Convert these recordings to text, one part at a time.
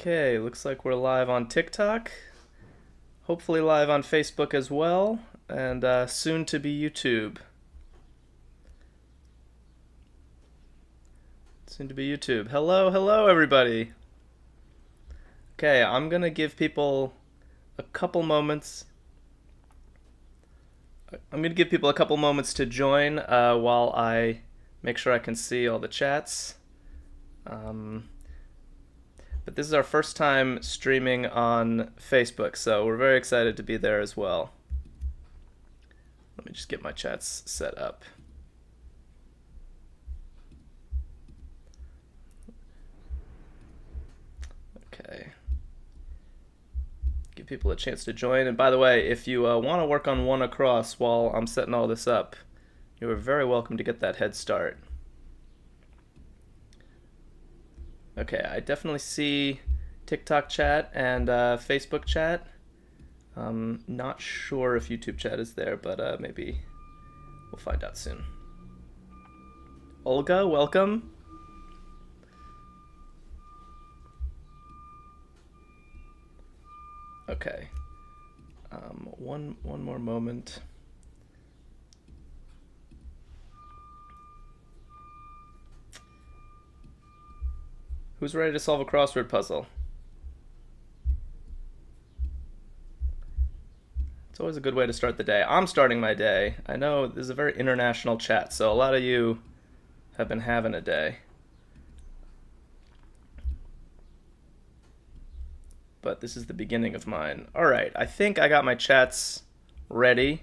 Okay, looks like we're live on TikTok, hopefully live on Facebook as well, and soon to be YouTube. Soon to be YouTube. Hello, hello, everybody. Okay, I'm gonna give people a couple moments. I'm gonna give people a couple moments to join while I make sure I can see all the chats. But this is our first time streaming on Facebook, so we're very excited to be there as well. Let me just get my chats set up. Okay. Give people a chance to join. And by the way, if you want to work on one across while I'm setting all this up, you are very welcome to get that head start. Okay, I definitely see TikTok chat and Facebook chat. Not sure if YouTube chat is there, but maybe we'll find out soon. Olga, welcome. Okay. One more moment. Who's ready to solve a crossword puzzle? It's always a good way to start the day. I'm starting my day. I know this is a very international chat, so a lot of you have been having a day. But this is the beginning of mine. All right, I think I got my chats ready.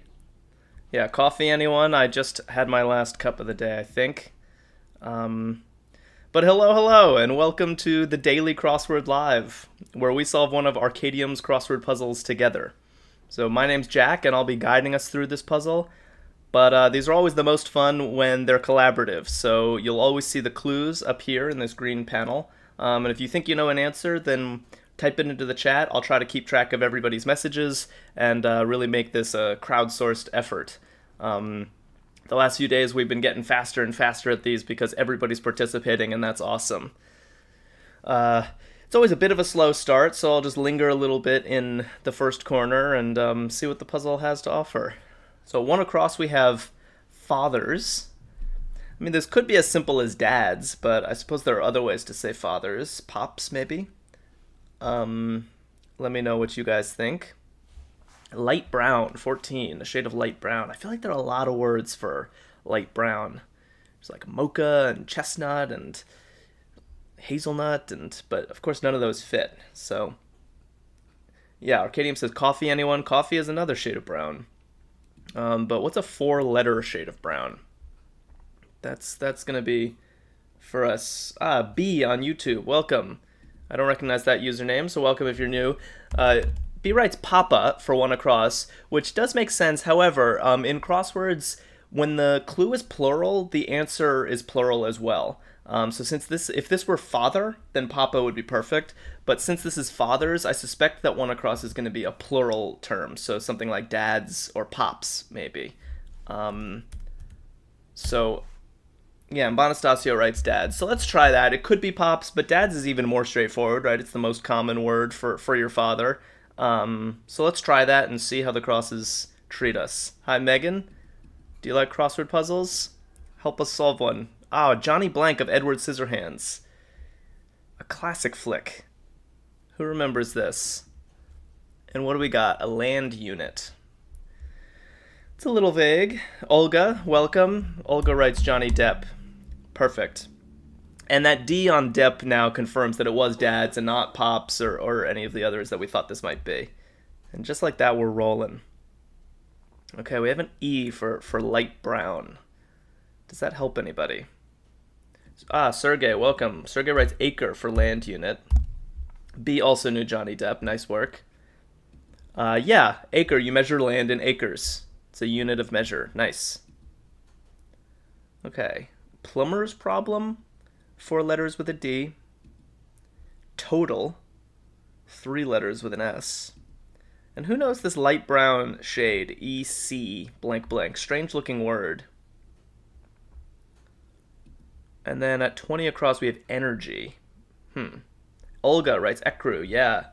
Yeah, coffee, anyone? I just had my last cup of the day, I think. But hello, and welcome to the Daily Crossword Live, where we solve one of Arkadium's crossword puzzles together. So my name's Jack, and I'll be guiding us through this puzzle. But these are always the most fun when they're collaborative, so you'll always see the clues up here in this green panel. And if you think you know an answer, then type it into the chat. I'll try to keep track of everybody's messages and really make this a crowdsourced effort. The last few days we've been getting faster and faster at these because everybody's participating, and that's awesome. It's always a bit of a slow start, so I'll just linger a little bit in the first corner and see what the puzzle has to offer. So one across we have fathers. I mean, this could be as simple as dads, but I suppose there are other ways to say fathers. Pops, maybe? Let me know what you guys think. Light brown, 14, a shade of light brown. I feel like there are a lot of words for light brown. There's like mocha and chestnut and hazelnut, but of course none of those fit. So yeah, Arkadium says coffee, anyone? Coffee is another shade of brown. But what's a 4-letter shade of brown? That's gonna be for us. B on YouTube, welcome. I don't recognize that username, so welcome if you're new. B writes Papa for one across, which does make sense. However, in crosswords, when the clue is plural, the answer is plural as well. So if this were father, then Papa would be perfect. But since this is fathers, I suspect that one across is going to be a plural term. So something like dads or pops, maybe. So yeah, and Bonastasio writes dads. So let's try that. It could be pops, but dads is even more straightforward, right? It's the most common word for your father. So let's try that and see how the crosses treat us. Hi, Megan. Do you like crossword puzzles? Help us solve one. Johnny Blank of Edward Scissorhands. A classic flick. Who remembers this? And what do we got? A land unit. It's a little vague. Olga, welcome. Olga writes Johnny Depp. Perfect. And that D on Depp now confirms that it was dads and not pops or any of the others that we thought this might be. And just like that, we're rolling. Okay, we have an E for light brown. Does that help anybody? Sergey, welcome. Sergey writes acre for land unit. B also knew Johnny Depp. Nice work. Yeah, acre. You measure land in acres. It's a unit of measure. Nice. Okay. Plumber's problem. 4 letters with a D. Total. 3 letters with an S. And who knows this light brown shade? EC blank blank. Strange looking word. And then at 20 across we have energy. Olga writes Ekru. Yeah.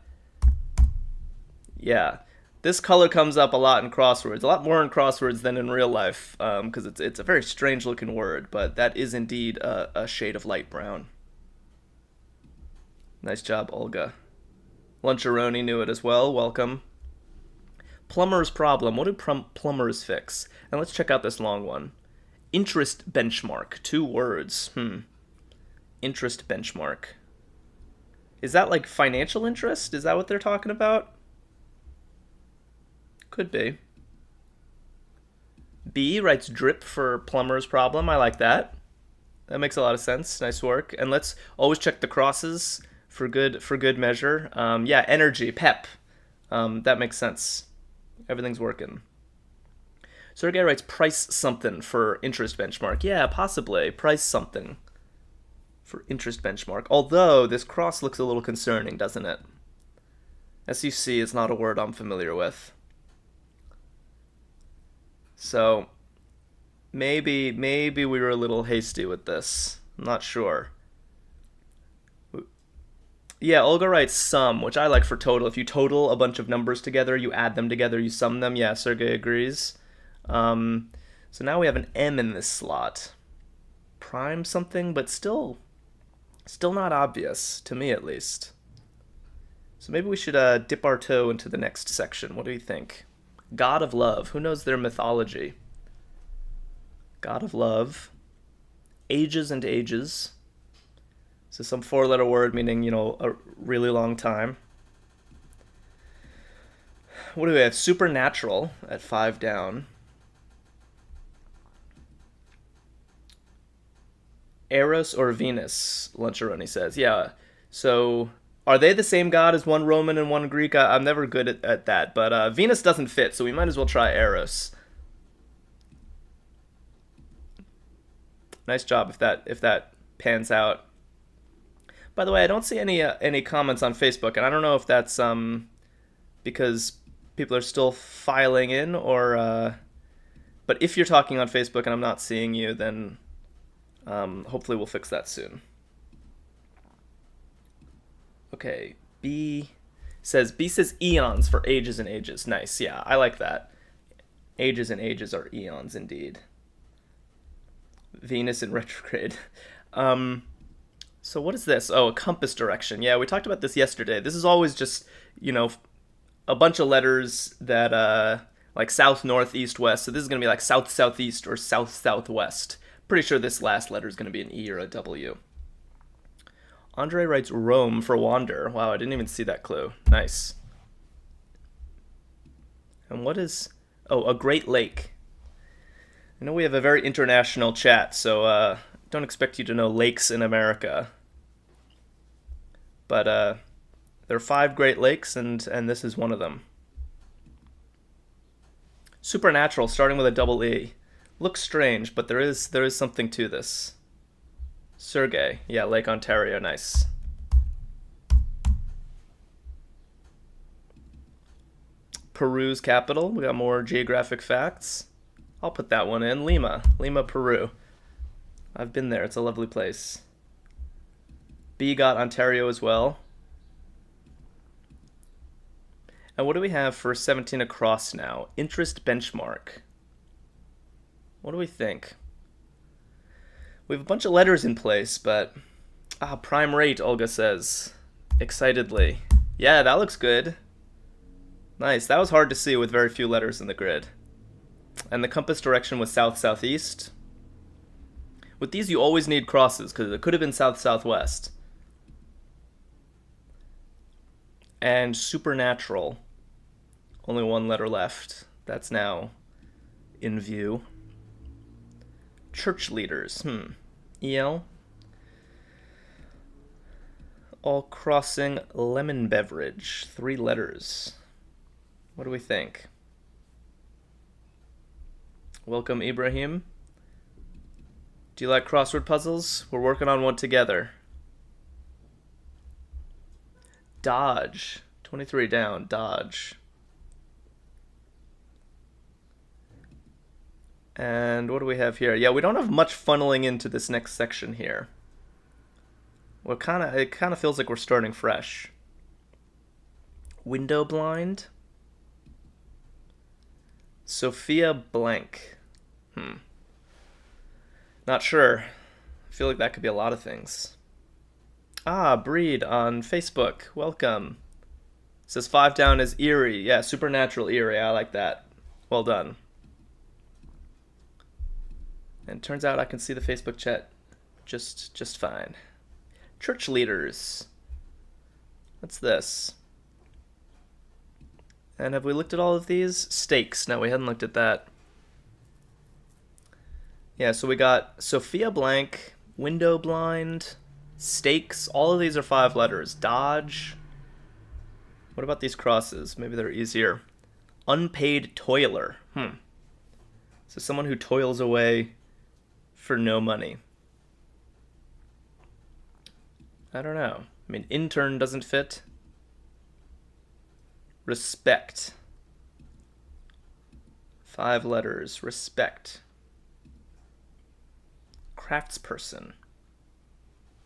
Yeah. This color comes up a lot in crosswords, a lot more in crosswords than in real life, because it's a very strange looking word, but that is indeed a shade of light brown. Nice job, Olga. Luncharoni knew it as well. Welcome. Plumber's problem. What do plumbers fix? And let's check out this long one. Interest benchmark. 2 words. Interest benchmark. Is that like financial interest? Is that what they're talking about? Could be. B writes drip for plumber's problem. I like that. That makes a lot of sense. Nice work. And let's always check the crosses for good measure. Yeah, energy, pep. That makes sense. Everything's working. Sergey writes price something for interest benchmark. Yeah, possibly. Price something for interest benchmark. Although this cross looks a little concerning, doesn't it? As you see, it's not a word I'm familiar with. So maybe we were a little hasty with this. I'm not sure. Yeah, Olga writes sum, which I like for total. If you total a bunch of numbers together, you add them together, you sum them. Yeah, Sergey agrees. So now we have an M in this slot. Prime something, but still not obvious, to me at least. So maybe we should dip our toe into the next section. What do you think? God of love. Who knows their mythology? God of love. Ages and ages. So some 4-letter word meaning, a really long time. What do we have? Supernatural at 5 down. Eros or Venus, Luncharoni says. Yeah, so are they the same god as one Roman and one Greek? I'm never good at that, but Venus doesn't fit, so we might as well try Eros. Nice job if that pans out. By the way, I don't see any comments on Facebook, and I don't know if that's because people are still filing in, or but if you're talking on Facebook and I'm not seeing you, then hopefully we'll fix that soon. Okay, B says eons for ages and ages. Nice, yeah, I like that. Ages and ages are eons indeed. Venus in retrograde. So what is this? Oh, a compass direction. Yeah, we talked about this yesterday. This is always just, a bunch of letters that, like south, north, east, west. So this is going to be like south, southeast, or south, southwest. Pretty sure this last letter is going to be an E or a W. Andre writes Rome for wander. Wow, I didn't even see that clue. Nice. And what is... Oh, a Great Lake. I know we have a very international chat, so don't expect you to know lakes in America. But there are 5 Great Lakes, and this is one of them. Supernatural, starting with a double E. Looks strange, but there is something to this. Sergey. Yeah, Lake Ontario. Nice. Peru's capital. We got more geographic facts. I'll put that one in. Lima, Peru. I've been there. It's a lovely place. B got Ontario as well. And what do we have for 17 across now? Interest benchmark. What do we think? We have a bunch of letters in place, but... prime rate, Olga says. Excitedly. Yeah, that looks good. Nice. That was hard to see with very few letters in the grid. And the compass direction was south-southeast. With these, you always need crosses, because it could have been south-southwest. And supernatural. Only 1 letter left. That's now in view. Church leaders. EL. All crossing lemon beverage. 3 letters. What do we think? Welcome, Ibrahim. Do you like crossword puzzles? We're working on one together. Dodge. 23 down. Dodge. And what do we have here? Yeah, we don't have much funneling into this next section here. it kind of feels like we're starting fresh. Window blind. Sophia blank. Not sure. I feel like that could be a lot of things. Ah, Breed on Facebook. Welcome. Says 5 down is eerie. Yeah, supernatural eerie. I like that. Well done. And turns out I can see the Facebook chat just fine. Church leaders. What's this? And have we looked at all of these? Stakes. No, we hadn't looked at that. Yeah, so we got Sophia blank, window blind, stakes. All of these are 5 letters. Dodge. What about these crosses? Maybe they're easier. Unpaid toiler. So someone who toils away for no money. I don't know. I mean, intern doesn't fit. Respect. 5 letters. Respect. Craftsperson.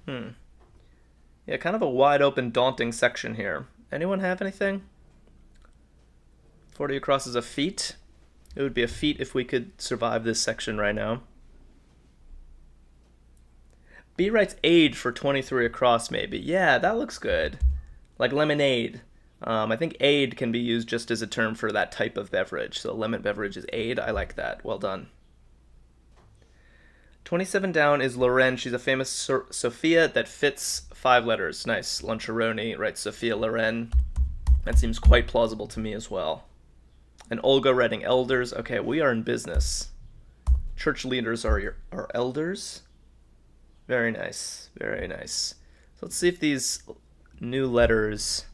Yeah, kind of a wide open, daunting section here. Anyone have anything? 40 across is a feat. It would be a feat if we could survive this section right now. B writes aid for 23 across, maybe. Yeah, that looks good. Like lemonade. I think aid can be used just as a term for that type of beverage. So lemon beverage is aid. I like that. Well done. 27 down is Loren. She's a famous Sophia that fits 5 letters. Nice. Luncharoni, right? Sophia Loren. That seems quite plausible to me as well. And Olga writing elders. Okay, we are in business. Church leaders are elders. Very nice. Very nice. So let's see if these new letters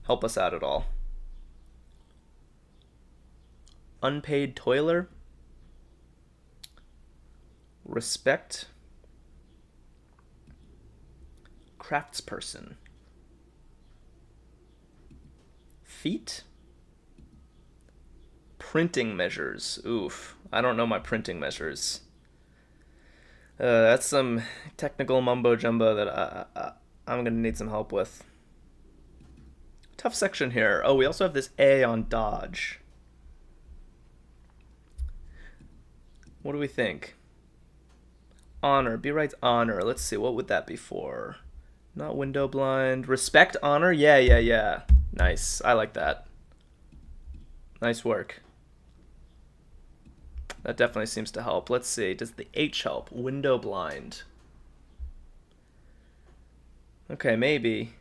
help us out at all. Unpaid toiler. Respect. Craftsperson. Feet. Printing measures. Oof. I don't know my printing measures. That's some technical mumbo jumbo that I'm going to need some help with. Tough section here. Oh, we also have this A on dodge. What do we think? Honor. B writes honor. Let's see. What would that be for? Not window blind. Respect, honor. Yeah. Nice. I like that. Nice work. That definitely seems to help. Let's see. Does the H help? Window blind. Okay, maybe.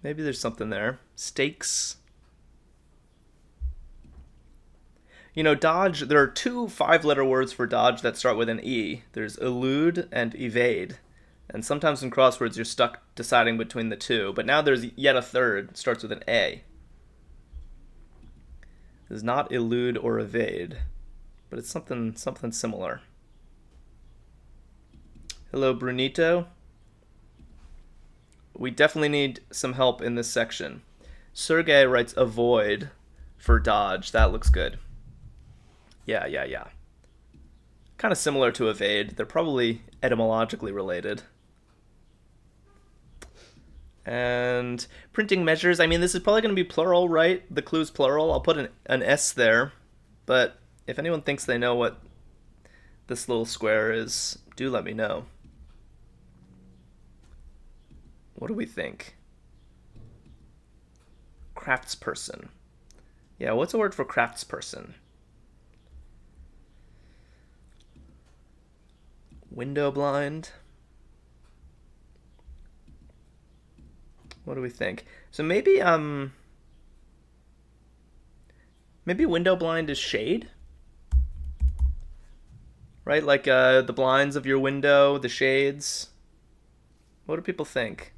Maybe there's something there. Stakes. You know, dodge, there are 2 5-letter words for dodge that start with an E. There's elude and evade. And sometimes in crosswords you're stuck deciding between the 2. But now there's yet a third. Starts with an A. It's not elude or evade, but it's something similar. Hello, Brunito. We definitely need some help in this section. Sergey writes avoid for dodge. That looks good. Yeah. Kind of similar to evade. They're probably etymologically related. And printing measures, I mean, this is probably going to be plural, right? The clue's plural. I'll put an S there. But if anyone thinks they know what this little square is, do let me know. What do we think? Craftsperson. Yeah, what's a word for craftsperson? Window blind. What do we think? So maybe window blind is shade? Right? Like the blinds of your window, the shades. What do people think?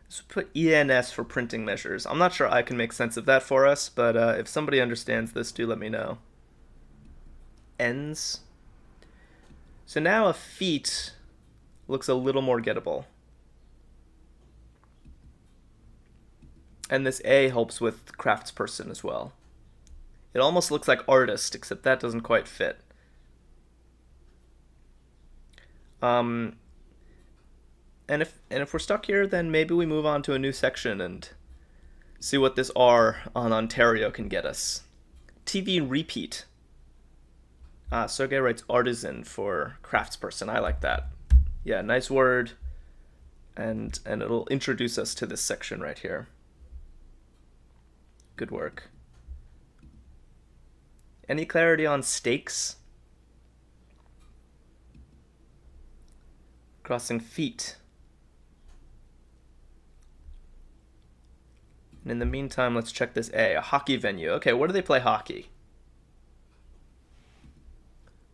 Let's put ENS for printing measures. I'm not sure I can make sense of that for us, but if somebody understands this, do let me know. Ends. So now a feet looks a little more gettable. And this A helps with craftsperson as well. It almost looks like artist, except that doesn't quite fit. if we're stuck here, then maybe we move on to a new section and see what this R on Ontario can get us. TV repeat. Sergey writes artisan for craftsperson. I like that. Yeah, nice word. And it'll introduce us to this section right here. Good work. Any clarity on stakes? Crossing feet. And in the meantime, let's check this a hockey venue. Okay, where do they play hockey?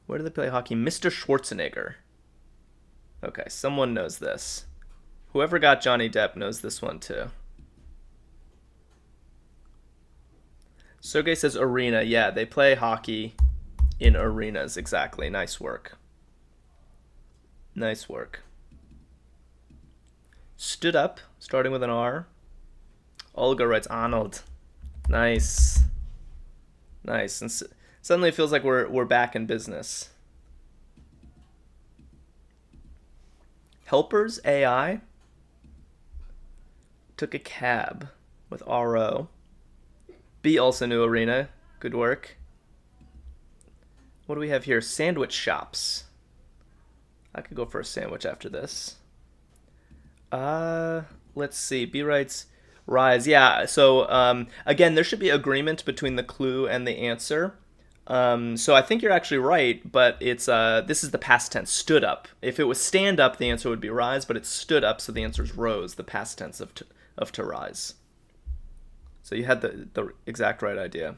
Where do they play hockey? Mr. Schwarzenegger. Okay, someone knows this. Whoever got Johnny Depp knows this one too. Sergey says arena. Yeah, they play hockey in arenas. Exactly. Nice work. Nice work. Stood up, starting with an R. Olga writes Arnold. Nice. Nice. And suddenly it feels like we're back in business. Helpers AI took a cab with RO. B also knew arena. Good work. What do we have here? Sandwich shops. I could go for a sandwich after this. Let's see. B writes rise. Yeah, so again, there should be agreement between the clue and the answer. So I think you're actually right, but it's this is the past tense, stood up. If it was stand up, the answer would be rise, but it's stood up, so the answer is rose, the past tense of to rise. So you had the exact right idea.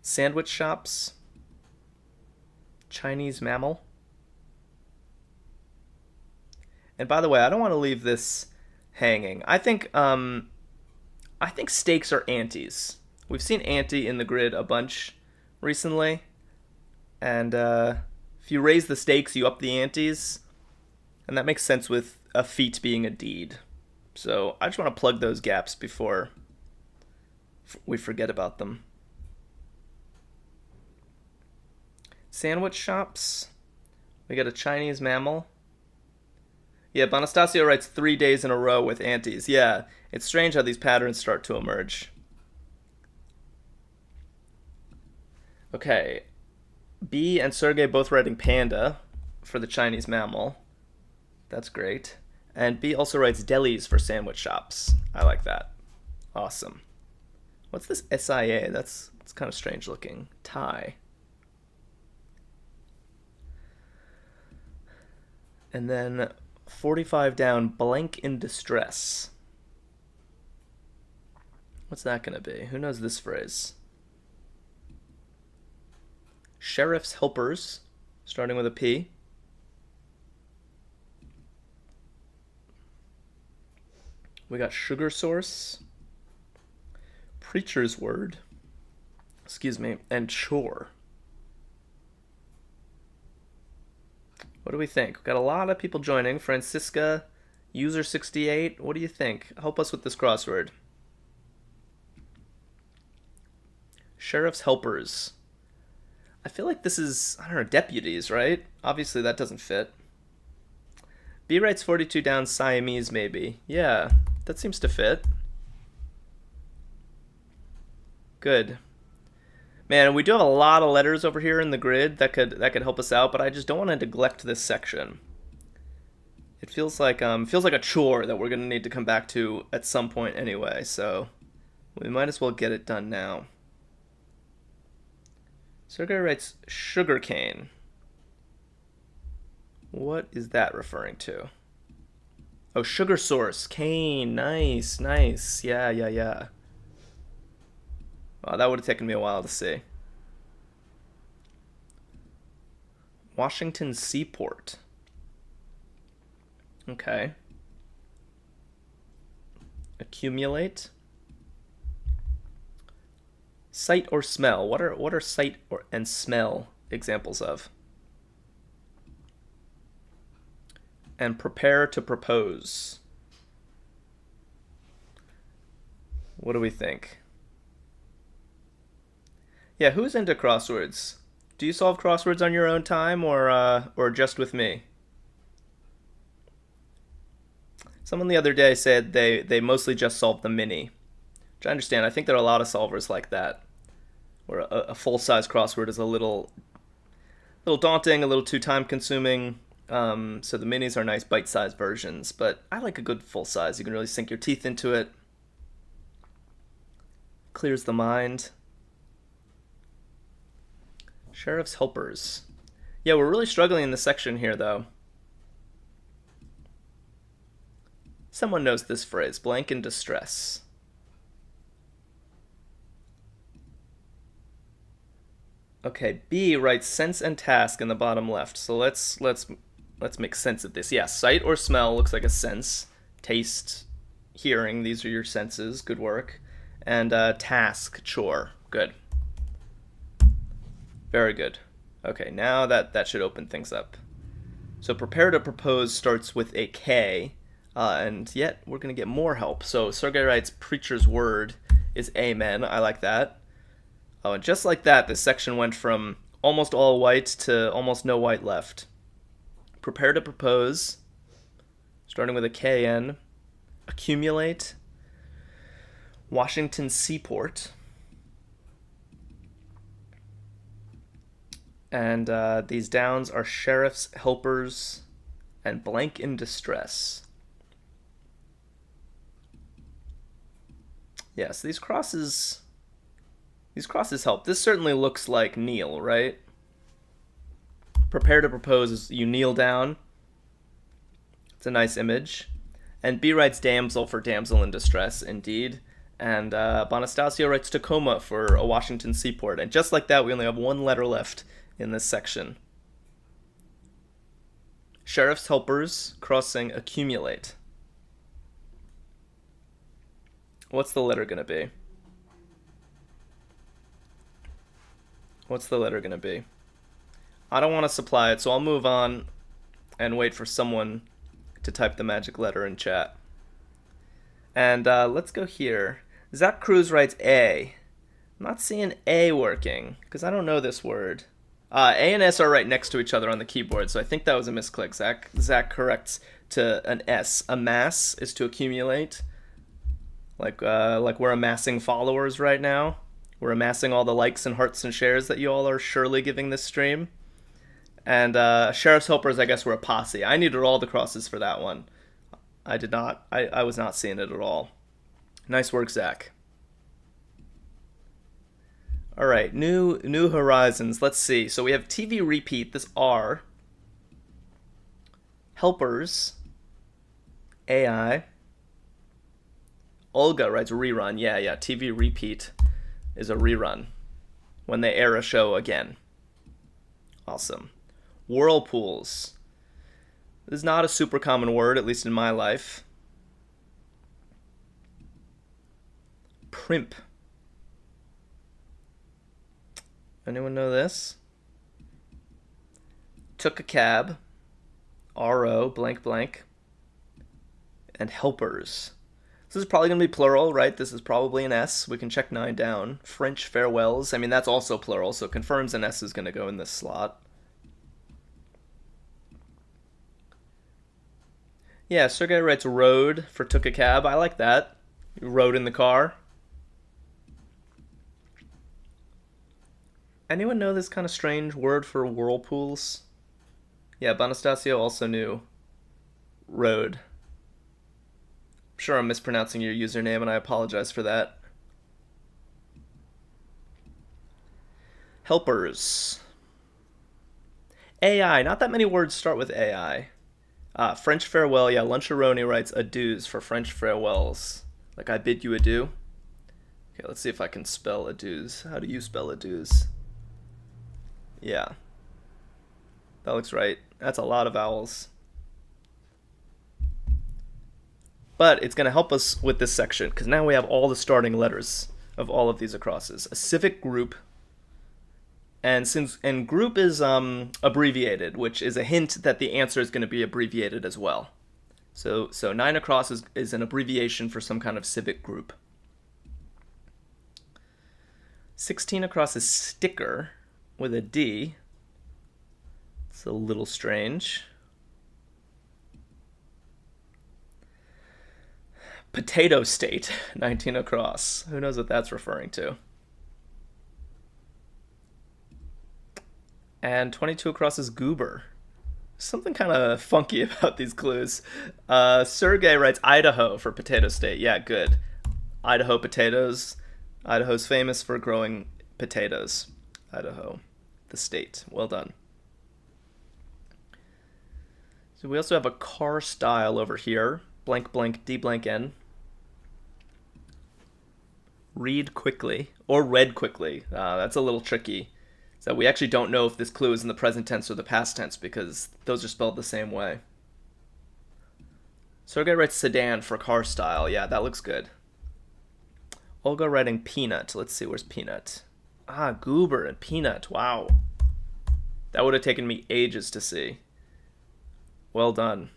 Sandwich shops. Chinese mammal. And by the way, I don't want to leave this hanging. I think steaks are antes. We've seen ante in the grid a bunch recently, and if you raise the stakes, you up the antes, and that makes sense with a feat being a deed. So I just want to plug those gaps before we forget about them. Sandwich shops. We got a Chinese mammal. Yeah, Bonastasio writes 3 days in a row with antes. Yeah, it's strange how these patterns start to emerge. Okay, B and Sergey both writing panda for the Chinese mammal. That's great. And B also writes delis for sandwich shops. I like that. Awesome. What's this SIA? That's kind of strange looking. Thai. And then 45 down, blank in distress. What's that going to be? Who knows this phrase? Sheriff's helpers, starting with a P. We got sugar source, preacher's word, and chore. What do we think? We've got a lot of people joining. Francisca, user68, what do you think? Help us with this crossword. Sheriff's helpers. I feel like this is, I don't know, deputies, right? Obviously that doesn't fit. B writes 42 down, Siamese maybe. Yeah, that seems to fit. Good. Man, we do have a lot of letters over here in the grid that could help us out, but I just don't want to neglect this section. It feels like a chore that we're gonna need to come back to at some point anyway, so we might as well get it done now. Sergey writes sugarcane. What is that referring to? Oh, sugar source, cane, nice, nice, yeah. Wow, that would have taken me a while to see. Washington Seaport. Okay. Accumulate. Sight or smell. What are sight and smell examples of? And prepare to propose. What do we think? Yeah, who's into crosswords? Do you solve crosswords on your own time or just with me? Someone the other day said they mostly just solved the mini, which I understand. I think there are a lot of solvers like that, where a full-size crossword is a little daunting, a little too time-consuming. So the minis are nice bite-sized versions, but I like a good full size. You can really sink your teeth into it. Clears the mind. Sheriff's helpers. Yeah, we're really struggling in this section here, though. Someone knows this phrase, blank in distress. Okay, B writes sense and task in the bottom left. So let's make sense of this. Yeah, sight or smell looks like a sense. Taste, hearing, these are your senses. Good work. And task, chore. Good. Very good. Okay, now that should open things up. So prepare to propose starts with a K, and yet we're going to get more help. So Sergey writes preacher's word is amen. I like that. Oh, and just like that, this section went from almost all white to almost no white left. Prepare to propose, starting with a KN. Accumulate. Washington Seaport. And these downs are sheriff's helpers and blank in distress. Yes, these crosses help. This certainly looks like kneel, right? Prepare to propose is you kneel down. It's a nice image. And B writes damsel for damsel in distress, indeed. And Bonastasio writes Tacoma for a Washington seaport. And just like that, we only have one letter left in this section. Sheriff's helpers crossing accumulate. What's the letter going to be? What's the letter going to be? I don't want to supply it, so I'll move on and wait for someone to type the magic letter in chat. And let's go here. Zach Cruz writes A. I'm not seeing A working, because I don't know this word. A and S are right next to each other on the keyboard, so I think that was a misclick. Zach corrects to an S. Amass is to accumulate. Like we're amassing followers right now. We're amassing all the likes and hearts and shares that you all are surely giving this stream. And Sheriff's Helpers, I guess, were a posse. I needed all the crosses for that one. I did not. I was not seeing it at all. Nice work, Zach. All right, new horizons. Let's see. So we have TV repeat, this R. Helpers. AI. Olga writes rerun. Yeah, TV repeat is a rerun when they air a show again. Awesome. Whirlpools. This is not a super common word, at least in my life. Primp. Anyone know this? Took a cab. RO blank blank. And helpers. This is probably going to be plural, right? This is probably an S. We can check 9 down. French farewells. I mean, that's also plural, so confirms an S is going to go in this slot. Yeah, Sergey writes rode for took a cab. I like that. You rode in the car. Anyone know this kind of strange word for whirlpools? Yeah, Bonastasio also knew rode. I'm sure I'm mispronouncing your username, and I apologize for that. Helpers. AI. Not that many words start with AI. French farewell. Yeah, Luncharoni writes adieus for French farewells. Like I bid you adieu. Okay, let's see if I can spell adieus. How do you spell adieus? Yeah. That looks right. That's a lot of vowels. But it's going to help us with this section, because now we have all the starting letters of all of these acrosses. A civic group. And group is abbreviated, which is a hint that the answer is going to be abbreviated as well. So 9 across is an abbreviation for some kind of civic group. 16 across is sticker with a D. It's a little strange. Potato State, 19 across. Who knows what that's referring to? And 22 across is Goober. Something kind of funky about these clues. Sergey writes Idaho for Potato State. Yeah, good. Idaho potatoes. Idaho's famous for growing potatoes. Idaho, the state. Well done. So we also have a car style over here. Blank blank D blank N. Read quickly or read quickly. That's a little tricky. So we actually don't know if this clue is in the present tense or the past tense because those are spelled the same way. Sergey writes sedan for car style. Yeah, that looks good. Olga writing peanut. Let's see, where's peanut? Ah, goober and peanut. Wow. That would have taken me ages to see. Well done.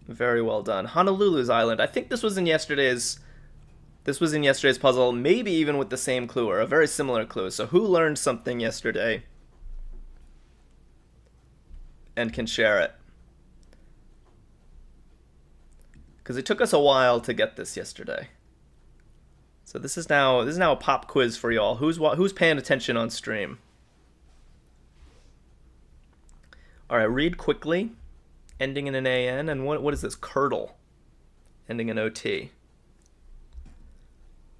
Very well done. Honolulu's Island. I think this was in yesterday's puzzle, maybe even with the same clue or a very similar clue. So who learned something yesterday and can share it? Because it took us a while to get this yesterday. So this is now a pop quiz for y'all. Who's paying attention on stream? All right, read quickly, ending in an AN, and what is this? Curdle, ending in OT.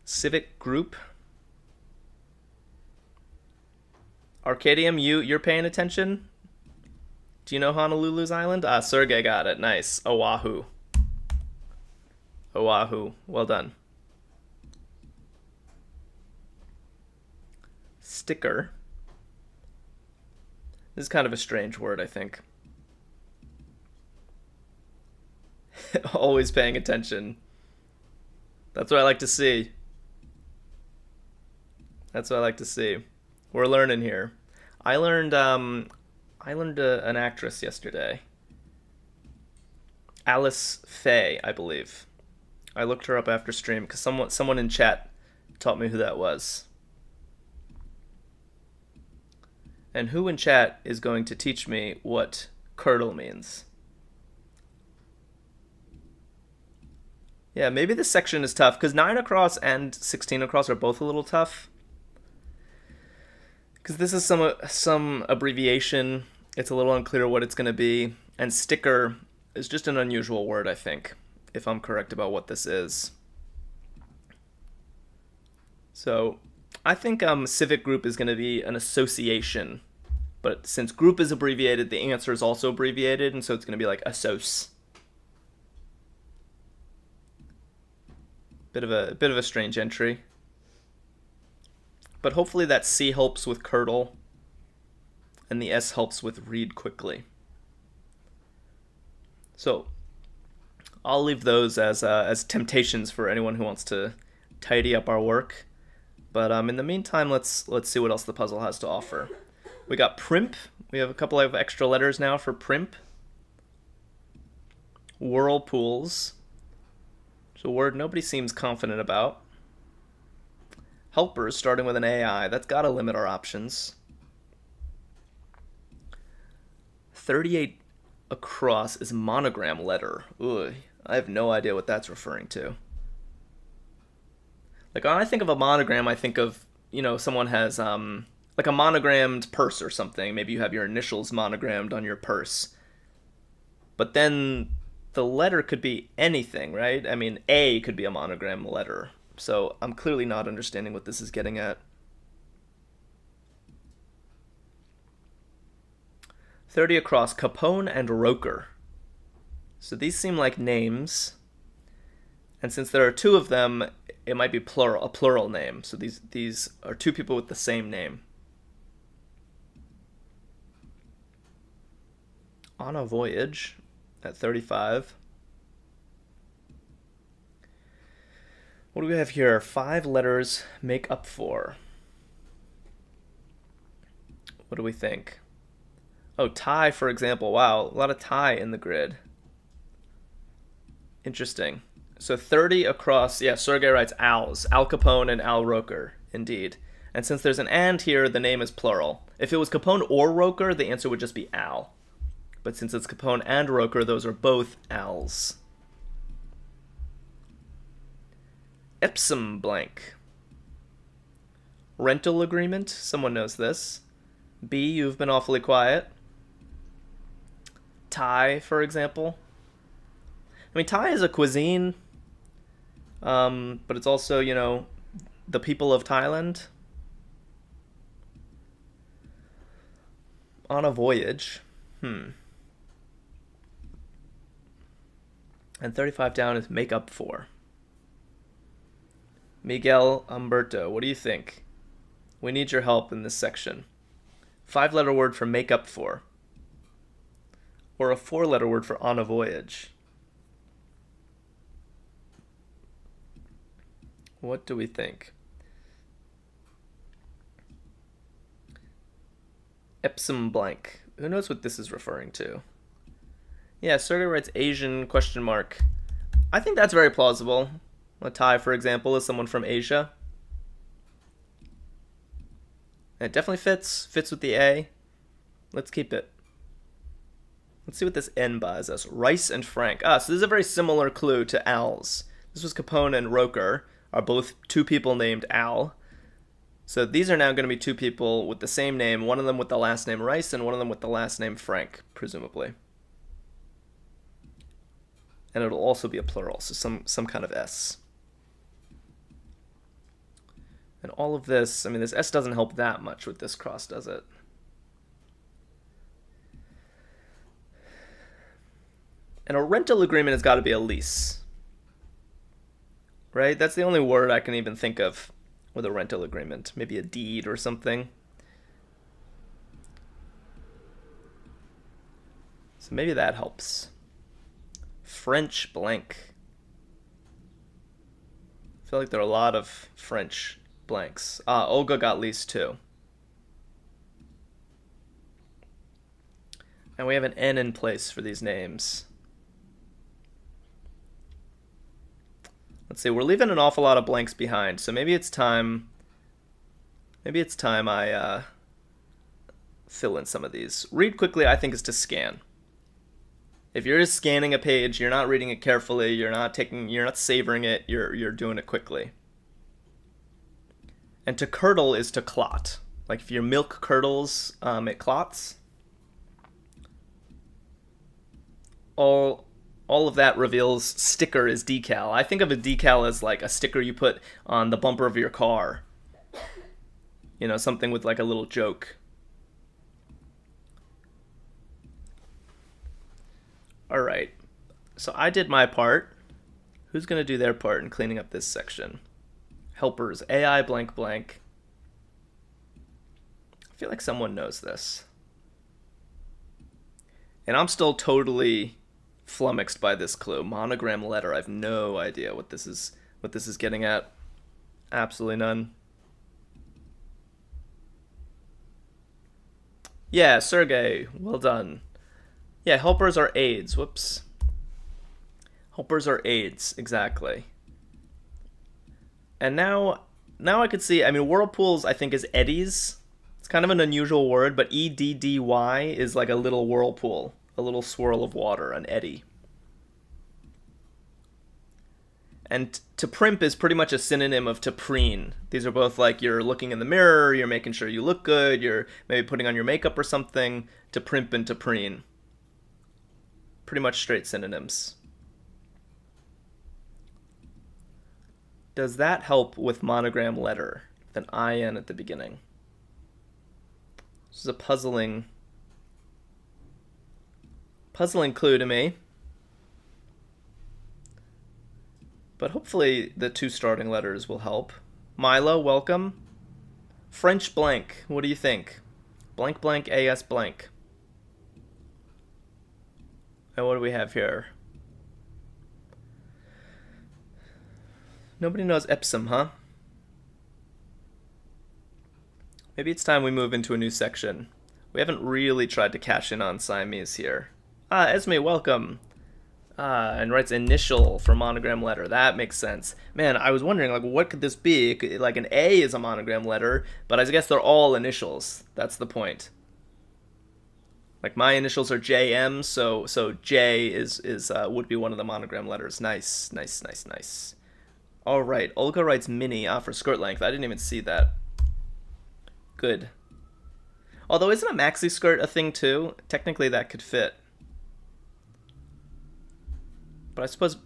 Civic group. Arkadium, you're paying attention? Do you know Honolulu's Island? Ah, Sergey got it. Nice. Oahu. Oahu. Well done. Sticker. This is kind of a strange word, I think. Always paying attention. That's what I like to see. That's what I like to see. We're learning here. I learned an actress yesterday. Alice Faye, I believe. I looked her up after stream because someone in chat taught me who that was. And who in chat is going to teach me what curdle means? Yeah, maybe this section is tough because 9 across and 16 across are both a little tough. Because this is some abbreviation. It's a little unclear what it's going to be. And sticker is just an unusual word, I think, if I'm correct about what this is. So I think civic group is going to be an association. But since group is abbreviated, the answer is also abbreviated, and so it's going to be like assoc. Bit of a strange entry. But hopefully that C helps with curdle, and the S helps with read quickly. So I'll leave those as temptations for anyone who wants to tidy up our work. But in the meantime, let's see what else the puzzle has to offer. We got primp. We have a couple of extra letters now for primp. Whirlpools. It's a word nobody seems confident about. Helpers starting with an AI. That's got to limit our options. 38 across is monogram letter. Ugh, I have no idea what that's referring to. Like when I think of a monogram, I think of, someone has like a monogrammed purse or something. Maybe you have your initials monogrammed on your purse. But then the letter could be anything, right? I mean, A could be a monogram letter. So I'm clearly not understanding what this is getting at. 30 across, Capone and Roker. So these seem like names. And since there are two of them, it might be a plural name. So these are two people with the same name. On a voyage at 35. What do we have here? 5 letters make up for. What do we think? Oh, tie, for example. Wow, a lot of tie in the grid. Interesting. So 30 across, yeah, Sergey writes Al's. Al Capone and Al Roker, indeed. And since there's an and here, the name is plural. If it was Capone or Roker, the answer would just be Al. But since it's Capone and Roker, those are both Al's. Epsom blank. Rental agreement. Someone knows this. B, you've been awfully quiet. Thai, for example. I mean, Thai is a cuisine, but it's also, the people of Thailand. On a voyage. And 35 down is make up for. Miguel Humberto, what do you think? We need your help in this section. 5-letter word for make up for. Or a 4-letter word for on a voyage. What do we think? Epsom blank. Who knows what this is referring to? Yeah, Sergey writes Asian question mark. I think that's very plausible. A Thai, for example, is someone from Asia. It definitely fits with the A. Let's keep it. Let's see what this N buys us. Rice and Frank. So this is a very similar clue to Al's. This was Capone and Roker, are both two people named Al. So these are now going to be two people with the same name, one of them with the last name Rice and one of them with the last name Frank, presumably. And it'll also be a plural, so some kind of S. And all of this, I mean, this S doesn't help that much with this cross, does it? And a rental agreement has got to be a lease. Right? That's the only word I can even think of with a rental agreement. Maybe a deed or something. So maybe that helps. French blank. I feel like there are a lot of French blanks. Olga got lease too. And we have an N in place for these names. Let's see, we're leaving an awful lot of blanks behind, so maybe it's time I fill in some of these. Read quickly, I think, is to scan. If you're just scanning a page, you're not reading it carefully, you're not savoring it, you're doing it quickly. And to curdle is to clot. Like if your milk curdles, it clots. All of that reveals sticker is decal. I think of a decal as like a sticker you put on the bumper of your car. Something with like a little joke. All right. So I did my part. Who's going to do their part in cleaning up this section? Helpers, AI blank blank. I feel like someone knows this. And I'm still totally flummoxed by this clue. Monogram letter. I have no idea what this is getting at. Absolutely none. Yeah, Sergey, well done. Yeah, helpers are aids. Whoops. Helpers are aids, exactly. And now I could see, I mean, whirlpools I think is eddies. It's kind of an unusual word, but E-D-D-Y is like a little whirlpool. A little swirl of water, an eddy. And to primp is pretty much a synonym of to preen. These are both like you're looking in the mirror, you're making sure you look good, you're maybe putting on your makeup or something. To primp and to preen. Pretty much straight synonyms. Does that help with monogram letter with an IN at the beginning? This is a puzzling clue to me. But hopefully the two starting letters will help. Milo, welcome. French blank, what do you think? Blank blank AS blank. And what do we have here? Nobody knows Epsom, huh? Maybe it's time we move into a new section. We haven't really tried to cash in on Siamese here. Esme, welcome. And writes initial for monogram letter. That makes sense. Man, I was wondering, like, what could this be? Like, an A is a monogram letter, but I guess they're all initials. That's the point. Like, my initials are JM, so J is would be one of the monogram letters. Nice. All right, Olga writes mini for skirt length. I didn't even see that. Good. Although isn't a maxi skirt a thing too? Technically that could fit. But I suppose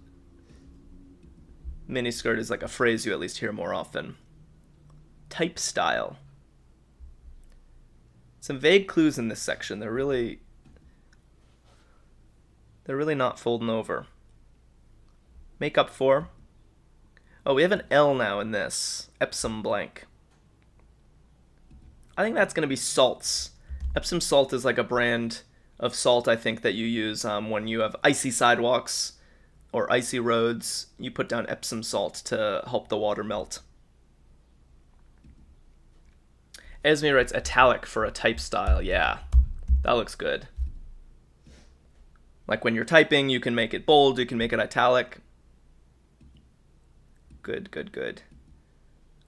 mini skirt is like a phrase you at least hear more often. Type style. Some vague clues in this section. They're really not folding over. Make up for. Oh, we have an L now in this. Epsom blank. I think that's going to be salts. Epsom salt is like a brand of salt, I think, that you use when you have icy sidewalks or icy roads. You put down Epsom salt to help the water melt. Esme writes italic for a type style. Yeah, that looks good. Like when you're typing, you can make it bold, you can make it italic. Good, good, good.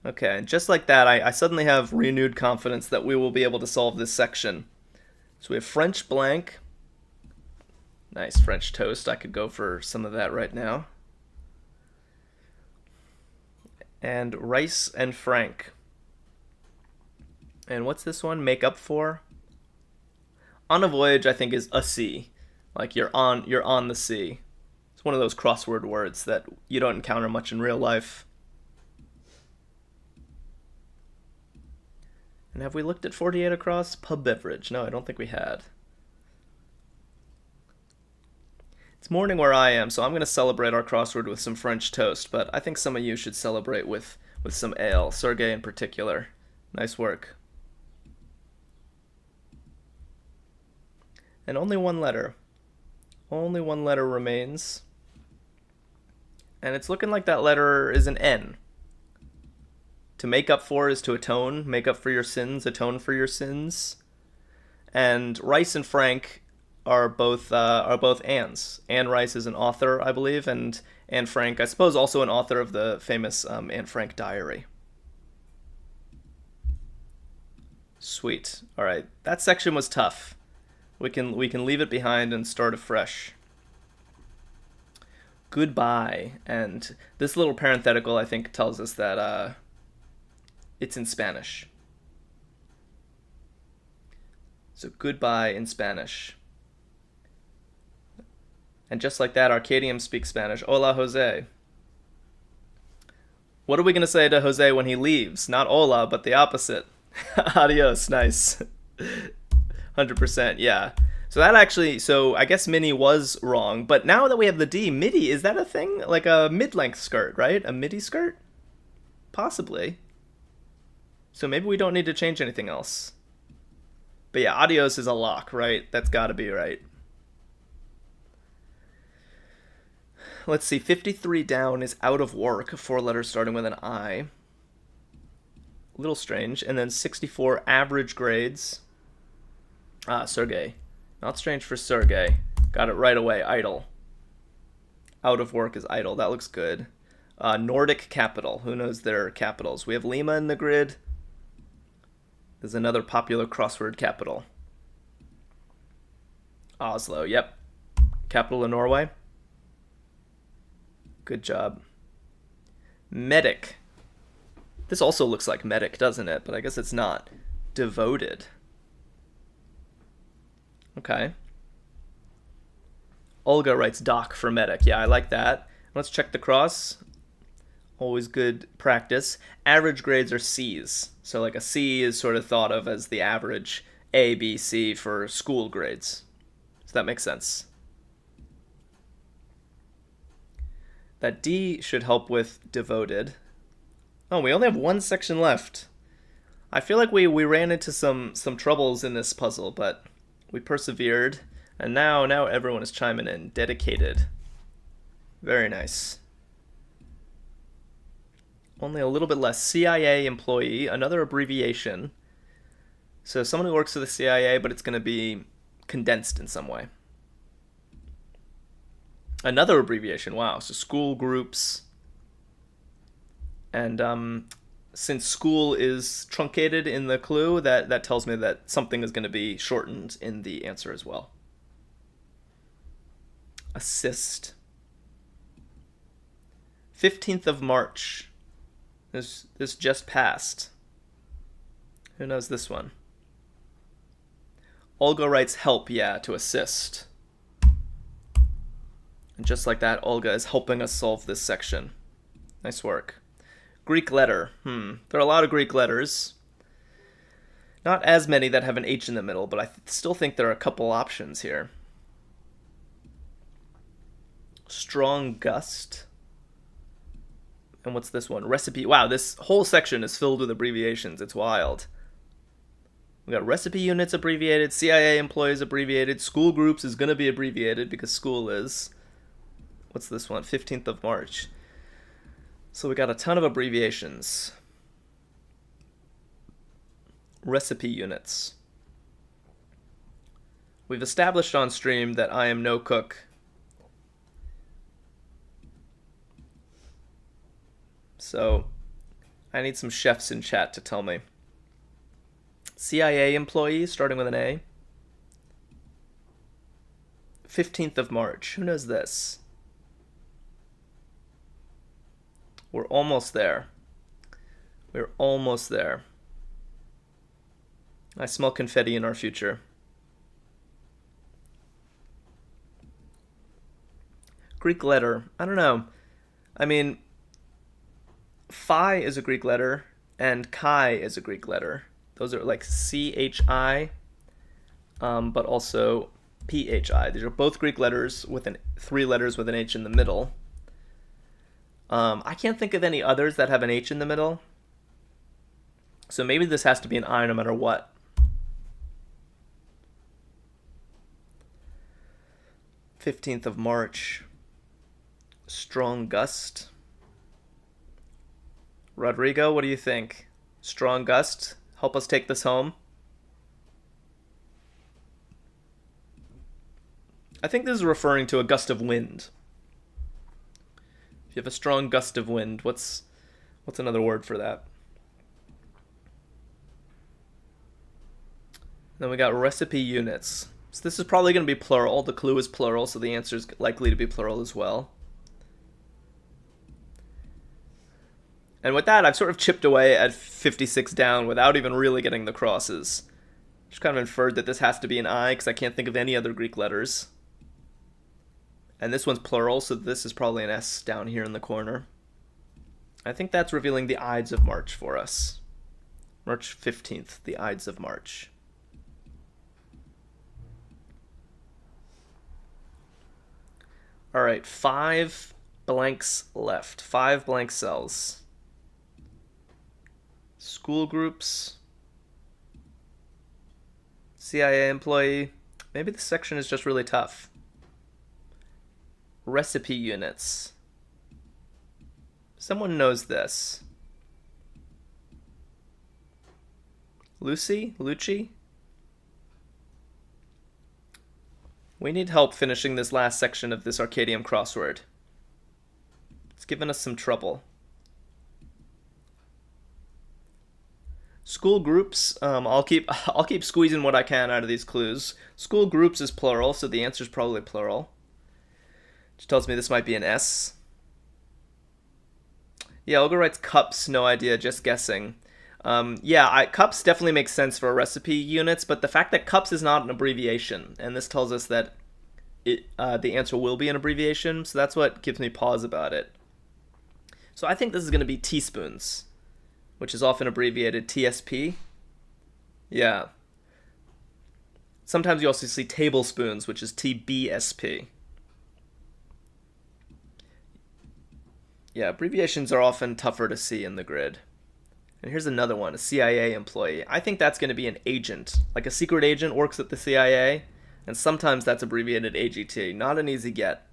Okay, and just like that, I suddenly have renewed confidence that we will be able to solve this section. So we have French blank. Nice, French toast. I could go for some of that right now. And rice and frank. And what's this one? Make up for? On a voyage, I think, is a sea. Like you're on the sea. It's one of those crossword words that you don't encounter much in real life. And have we looked at 48 across? Pub beverage. No, I don't think we had. It's morning where I am, so I'm going to celebrate our crossword with some French toast, but I think some of you should celebrate with some ale, Sergey in particular. Nice work. And only one letter. Only one letter remains. And it's looking like that letter is an N. To make up for is to atone. Make up for your sins, atone for your sins. And Rice and Frank are both Anns. Anne Rice is an author, I believe, and Anne Frank, I suppose, also an author of the famous Anne Frank diary. Sweet. All right, that section was tough. We can leave it behind and start afresh. Goodbye. And this little parenthetical, I think, tells us that it's in Spanish. So goodbye in Spanish. And just like that, Arkadium speaks Spanish. Hola, Jose. What are we going to say to Jose when he leaves? Not hola, but the opposite. Adios. Nice. 100%, yeah. So that actually, I guess mini was wrong, but now that we have the D, midi, is that a thing? Like a mid-length skirt, right? A midi skirt? Possibly. So maybe we don't need to change anything else. But yeah, adios is a lock, right? That's gotta be right. Let's see, 53 down is out of work, 4 letters starting with an I. A little strange. And then 64 average grades. Sergey. Not strange for Sergey. Got it right away. Idle. Out of work is idle. That looks good. Nordic capital. Who knows their capitals? We have Lima in the grid. There's another popular crossword capital. Oslo. Yep. Capital of Norway. Good job. Medic. This also looks like medic, doesn't it? But I guess it's not. Devoted. Okay. Olga writes doc for medic. Yeah, I like that. Let's check the cross. Always good practice. Average grades are C's. So like a C is sort of thought of as the average A, B, C for school grades. So that makes sense. That D should help with devoted. Oh, we only have one section left. I feel like we ran into some troubles in this puzzle, but we persevered. And now everyone is chiming in. Dedicated. Very nice. Only a little bit less. CIA employee, another abbreviation. So someone who works for the CIA, but it's going to be condensed in some way. Another abbreviation, wow. So school groups. And since school is truncated in the clue, that tells me that something is going to be shortened in the answer as well. Assist. 15th of March. This just passed. Who knows this one? Olga writes help, yeah, to assist. And just like that, Olga is helping us solve this section. Nice work. Greek letter. There are a lot of Greek letters. Not as many that have an H in the middle, but I still think there are a couple options here. Strong gust. And what's this one? Recipe. Wow, this whole section is filled with abbreviations. It's wild. We got recipe units abbreviated, CIA employees abbreviated, school groups is going to be abbreviated because school is. What's this one? 15th of March. So we got a ton of abbreviations. Recipe units. We've established on stream that I am no cook. So I need some chefs in chat to tell me. CIA employee, starting with an A. 15th of March. Who knows this? We're almost there. We're almost there. I smell confetti in our future. Greek letter. I don't know. I mean, phi is a Greek letter, and chi is a Greek letter. Those are like C-H-I, but also P-H-I. These are both Greek letters with three letters with an H in the middle. I can't think of any others that have an H in the middle. So maybe this has to be an I no matter what. "15th of March. Strong gust. Rodrigo, what do you think? Strong gust? Help us take this home. I think this is referring to a gust of wind. If you have a strong gust of wind, what's another word for that? Then we got recipe units. So this is probably going to be plural. The clue is plural, so the answer is likely to be plural as well. And with that, I've sort of chipped away at 56 down without even really getting the crosses. Just kind of inferred that this has to be an I because I can't think of any other Greek letters. And this one's plural, so this is probably an S down here in the corner. I think that's revealing the Ides of March for us. March 15th, the Ides of March. All right, 5 blanks left. 5 blank cells. School groups. CIA employee. Maybe this section is just really tough. Recipe units. Someone knows this. Lucy? Lucci? We need help finishing this last section of this Arkadium crossword. It's given us some trouble. School groups, I'll keep squeezing what I can out of these clues. School groups is plural, so the answer is probably plural. Which tells me this might be an S. Yeah, Olga writes cups, no idea, just guessing. Cups definitely makes sense for recipe units, but the fact that cups is not an abbreviation, and this tells us that the answer will be an abbreviation, so that's what gives me pause about it. So I think this is going to be teaspoons, which is often abbreviated TSP. Yeah. Sometimes you also see tablespoons, which is TBSP. Yeah, abbreviations are often tougher to see in the grid. And here's another one, a CIA employee. I think that's going to be an agent. Like a secret agent works at the CIA, and sometimes that's abbreviated AGT. Not an easy get,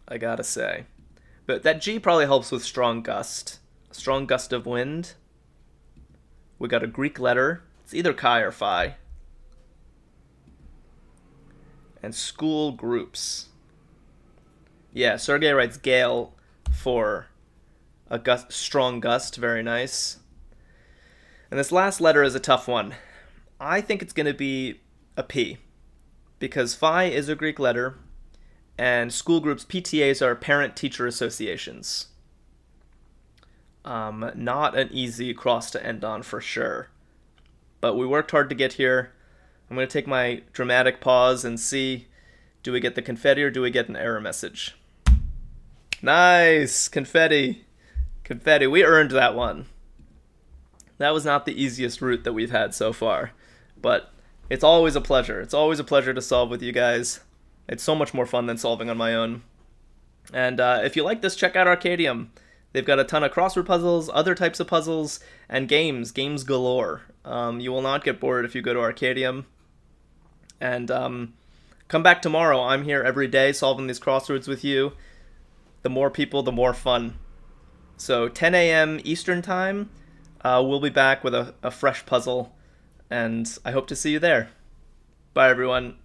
I gotta say. But that G probably helps with strong gust. A strong gust of wind. We got a Greek letter. It's either chi or phi. And school groups. Yeah, Sergey writes gale for a strong gust. Very nice. And this last letter is a tough one. I think it's going to be a P. Because phi is a Greek letter. and school groups, PTAs, are parent-teacher associations. Not an easy cross to end on for sure. But we worked hard to get here. I'm going to take my dramatic pause and see, do we get the confetti or do we get an error message? Nice! Confetti. Confetti. We earned that one. That was not the easiest route that we've had so far. But it's always a pleasure. It's always a pleasure to solve with you guys. It's so much more fun than solving on my own. And if you like this, check out Arkadium. They've got a ton of crossword puzzles, other types of puzzles, and games galore. You will not get bored if you go to Arkadium. And come back tomorrow. I'm here every day solving these crosswords with you. The more people, the more fun. So 10 a.m. Eastern Time, we'll be back with a fresh puzzle, and I hope to see you there. Bye, everyone.